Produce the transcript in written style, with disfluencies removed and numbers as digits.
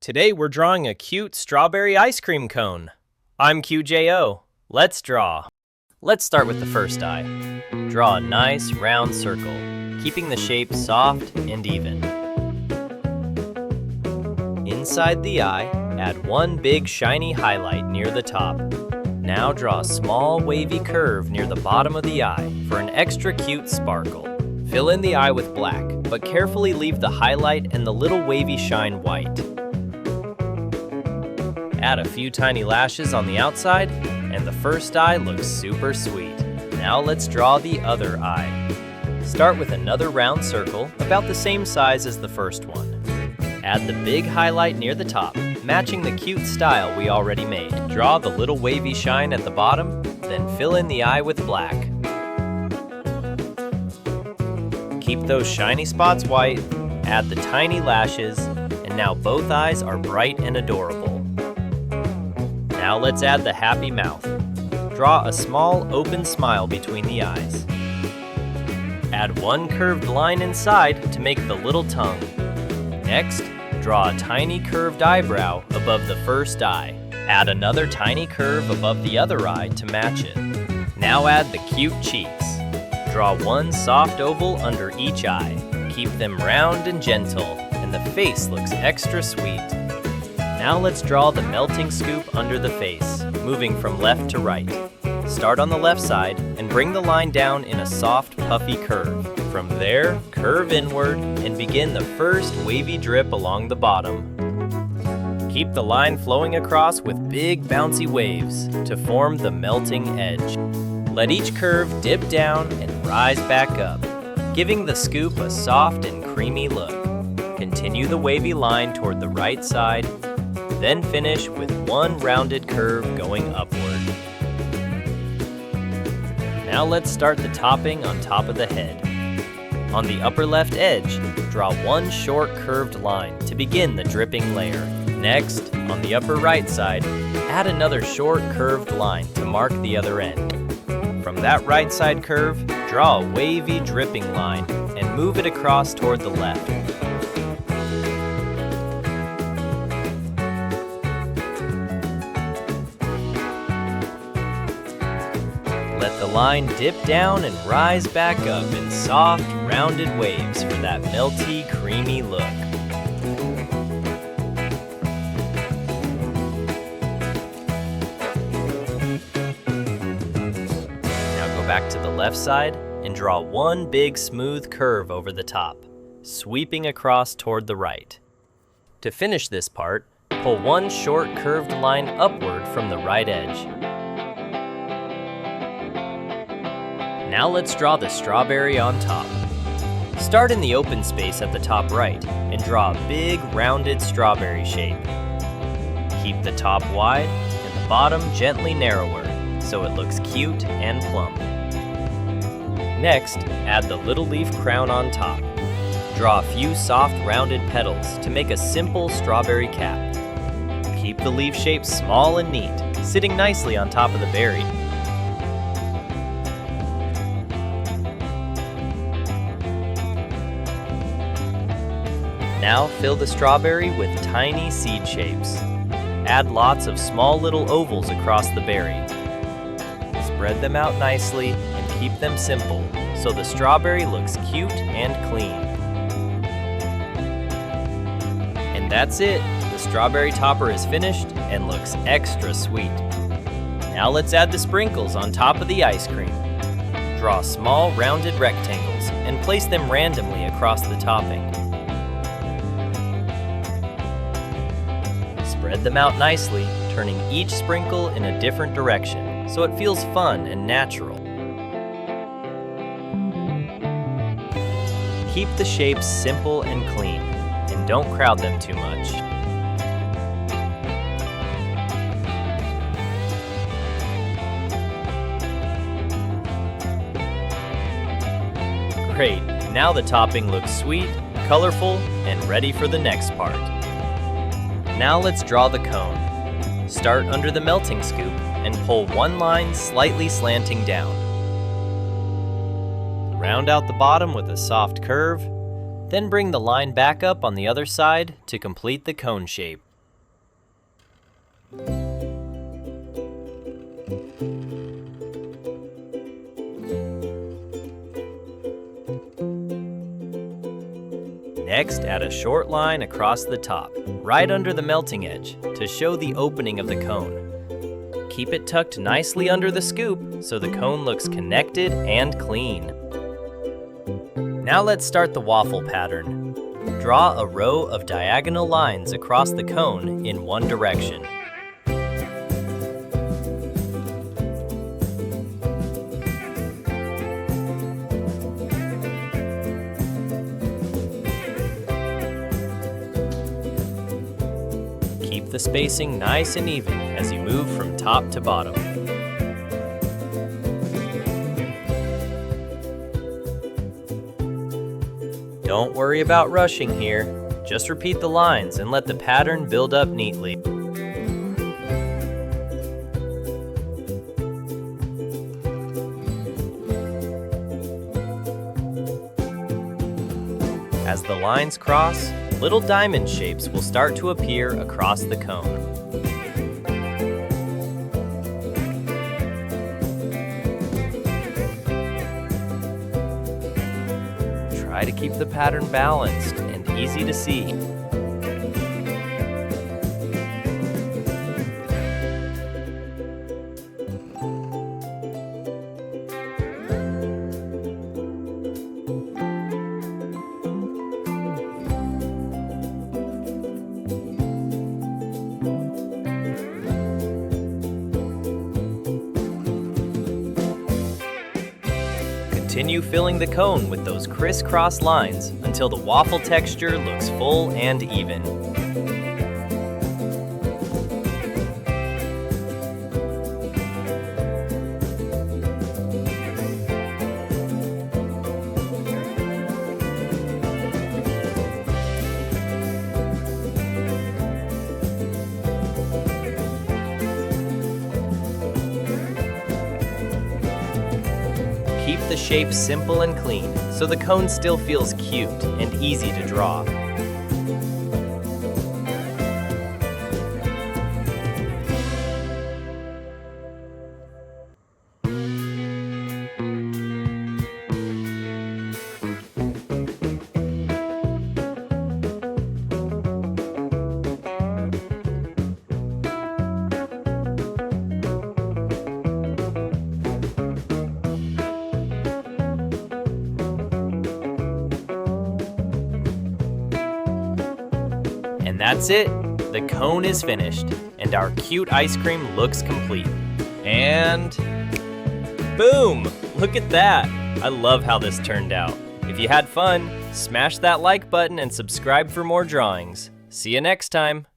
Today we're drawing a cute strawberry ice cream cone. I'm QJO. Let's draw. Let's start with the first eye. Draw a nice round circle, keeping the shape soft and even. Inside the eye, add one big shiny highlight near the top. Now draw a small wavy curve near the bottom of the eye for an extra cute sparkle. Fill in the eye with black, but carefully leave the highlight and the little wavy shine white. Add a few tiny lashes on the outside, and the first eye looks super sweet. Now let's draw the other eye. Start with another round circle about the same size as the first one. Add the big highlight near the top, matching the cute style we already made. Draw the little wavy shine at the bottom, then fill in the eye with black. Keep those shiny spots white, add the tiny lashes, and now both eyes are bright and adorable. Now let's add the happy mouth. Draw a small open smile between the eyes. Add one curved line inside to make the little tongue. Next, draw a tiny curved eyebrow above the first eye. Add another tiny curve above the other eye to match it. Now add the cute cheeks. Draw one soft oval under each eye. Keep them round and gentle, and the face looks extra sweet. Now let's draw the melting scoop under the face, moving from left to right. Start on the left side and bring the line down in a soft, puffy curve. From there, curve inward and begin the first wavy drip along the bottom. Keep the line flowing across with big bouncy waves to form the melting edge. Let each curve dip down and rise back up, giving the scoop a soft and creamy look. Continue the wavy line toward the right side, then finish with one rounded curve going upward. Now let's start the topping on top of the head. On the upper left edge, draw one short curved line to begin the dripping layer. Next, on the upper right side, add another short curved line to mark the other end. From that right side curve, draw a wavy dripping line and move it across toward the left. Let the line dip down and rise back up in soft, rounded waves for that melty, creamy look. Now go back to the left side and draw one big smooth curve over the top, sweeping across toward the right. To finish this part, pull one short curved line upward from the right edge. Now let's draw the strawberry on top. Start in the open space at the top right and draw a big rounded strawberry shape. Keep the top wide and the bottom gently narrower so it looks cute and plump. Next, add the little leaf crown on top. Draw a few soft rounded petals to make a simple strawberry cap. Keep the leaf shape small and neat, sitting nicely on top of the berry. Now fill the strawberry with tiny seed shapes. Add lots of small little ovals across the berry. Spread them out nicely and keep them simple so the strawberry looks cute and clean. And that's it! The strawberry topper is finished and looks extra sweet. Now let's add the sprinkles on top of the ice cream. Draw small rounded rectangles and place them randomly across the topping. Spread them out nicely, turning each sprinkle in a different direction so it feels fun and natural. Keep the shapes simple and clean, and don't crowd them too much. Great! Now the topping looks sweet, colorful, and ready for the next part. Now let's draw the cone. Start under the melting scoop and pull one line slightly slanting down. Round out the bottom with a soft curve, then bring the line back up on the other side to complete the cone shape. Next, add a short line across the top, right under the melting edge, to show the opening of the cone. Keep it tucked nicely under the scoop so the cone looks connected and clean. Now let's start the waffle pattern. Draw a row of diagonal lines across the cone in one direction. Keep the spacing nice and even as you move from top to bottom. Don't worry about rushing here. Just repeat the lines and let the pattern build up neatly. As the lines cross, little diamond shapes will start to appear across the cone. Try to keep the pattern balanced and easy to see. Continue filling the cone with those crisscross lines until the waffle texture looks full and even. Keep the shape simple and clean so the cone still feels cute and easy to draw. And that's it! The cone is finished, and our cute ice cream looks complete. And boom! Look at that! I love how this turned out. If you had fun, smash that like button and subscribe for more drawings. See you next time!